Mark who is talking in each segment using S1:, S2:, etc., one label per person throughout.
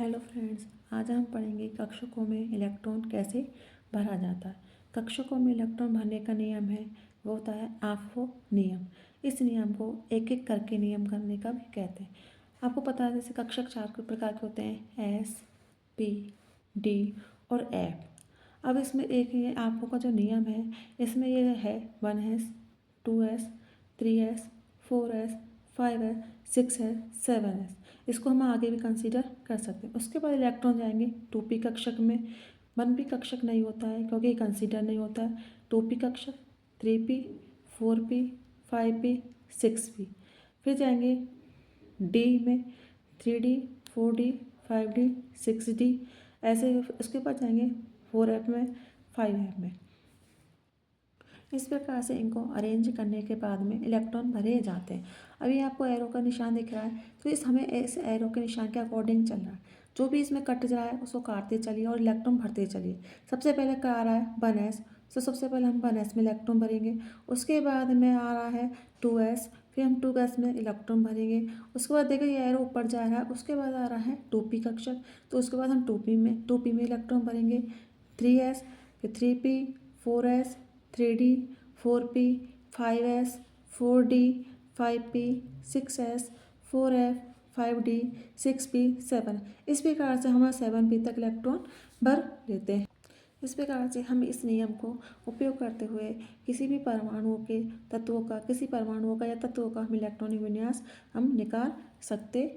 S1: Hello friends, आज हम पढ़ेंगे कक्षकों में इलेक्ट्रॉन कैसे भरा जाता है। कक्षकों में इलेक्ट्रॉन भरने का नियम है वो होता है आफो नियम। इस नियम को एक एक करके नियम करने का भी कहते हैं। आपको पता है जैसे कक्षक चार प्रकार के होते हैं, एस, पी, डी और एफ। अब इसमें एक ये आफो का जो नियम है इसमें ये है 1s, 2s, 3s, 4s, 5s, 6s, 7s। इसको हम आगे भी कंसीडर कर सकते हैं। उसके बाद इलेक्ट्रॉन जाएंगे 2p कक्षक में। 1p कक्षक नहीं होता है क्योंकि ये कंसीडर नहीं होता है। 2p कक्षक, 3p, 4p, 5p, 6p। फिर जाएंगे डी में 3d, 4d, 5d, 6d। ऐसे उसके बाद जाएंगे 4f में, 5f में। इस प्रकार से इनको अरेंज करने के बाद में इलेक्ट्रॉन भरे जाते हैं। अभी आपको एरो का निशान दिख रहा है तो इस हमें इस एरो के निशान के अकॉर्डिंग चल रहा है। जो भी इसमें कट जा रहा है उसको काटते चलिए और इलेक्ट्रॉन भरते चलिए। सबसे पहले क्या आ रहा है 1s, तो सबसे पहले हम 1s में इलेक्ट्रॉन भरेंगे। उसके बाद में आ रहा है 2s, फिर हम 2s में इलेक्ट्रॉन भरेंगे। उसके बाद देखिए ये एरो ऊपर जा रहा है। उसके बाद आ रहा है 2p कक्षक, तो उसके बाद हम 2p में इलेक्ट्रॉन भरेंगे। 3s, फिर 3p, 4s, 3d, 4p, 5s, 4d, 5p, 6s, 4f, 5d, 6p, 7। इस प्रकार से हम 7p तक इलेक्ट्रॉन भर लेते हैं। इस प्रकार से हम इस नियम को उपयोग करते हुए किसी भी परमाणुओं के तत्वों का या तत्वों का हम इलेक्ट्रॉनिक विन्यास हम निकाल सकते।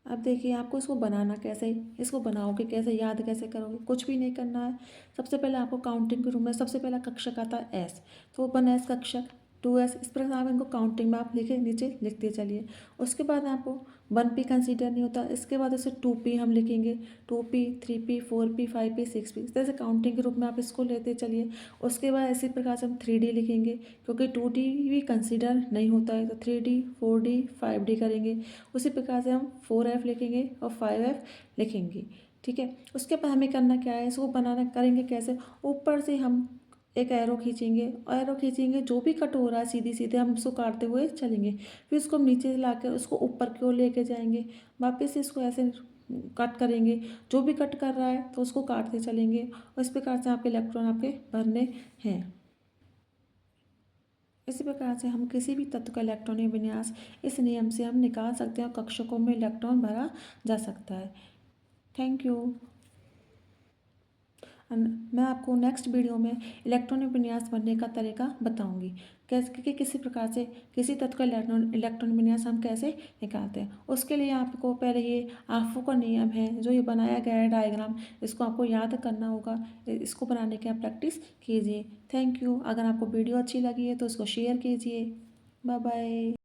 S1: अब देखिए आपको इसको बनाना कैसे, इसको बनाओगे कैसे, याद कैसे करोगे। कुछ भी नहीं करना है। सबसे पहले आपको काउंटिंग के रूम में सबसे पहला कक्षक आता है एस, तो 1s कक्षक, 2s। इस प्रकार आप इनको काउंटिंग में आप लिखे नीचे लिखते चलिए। उसके बाद आपको 1p कंसीडर नहीं होता। इसके बाद ऐसे 2p हम लिखेंगे, 2p, 3p, 4p, 5p, 6p। इस तरह से काउंटिंग के रूप में आप इसको लेते चलिए। उसके बाद इसी प्रकार से हम 3d लिखेंगे क्योंकि 2d भी कंसीडर नहीं होता है, तो 3d, 4d, 5d करेंगे। उसी प्रकार से हम 4f लिखेंगे और 5f लिखेंगे। ठीक है, उसके बाद हमें करना क्या है, इसको बनाना करेंगे कैसे। ऊपर से हम एक एरो खींचेंगे, जो भी कट हो रहा है सीधे सीधे हम उसको काटते हुए चलेंगे। फिर उसको नीचे ला कर उसको ऊपर की ओर लेके जाएंगे। वापस से इसको ऐसे कट करेंगे, जो भी कट कर रहा है तो उसको काटते चलेंगे। और इस प्रकार से आपके इलेक्ट्रॉन आपके भरने हैं। इसी प्रकार से हम किसी भी तत्व का इलेक्ट्रॉनिक विन्यास इस नियम से हम निकाल सकते हैं और कक्षकों में इलेक्ट्रॉन भरा जा सकता है। Thank you. मैं आपको नेक्स्ट वीडियो में इलेक्ट्रॉनिक विन्यास बनने का तरीका बताऊंगी, कैसे कि किसी प्रकार से किसी तत्व का इलेक्ट्रॉन विन्यास हम कैसे निकालते हैं। उसके लिए आपको पहले ये आफो का नियम है जो ये बनाया गया है डायग्राम, इसको आपको याद करना होगा। इसको बनाने की आप प्रैक्टिस कीजिए। Thank you. अगर आपको वीडियो अच्छी लगी है तो इसको शेयर कीजिए। Bye bye.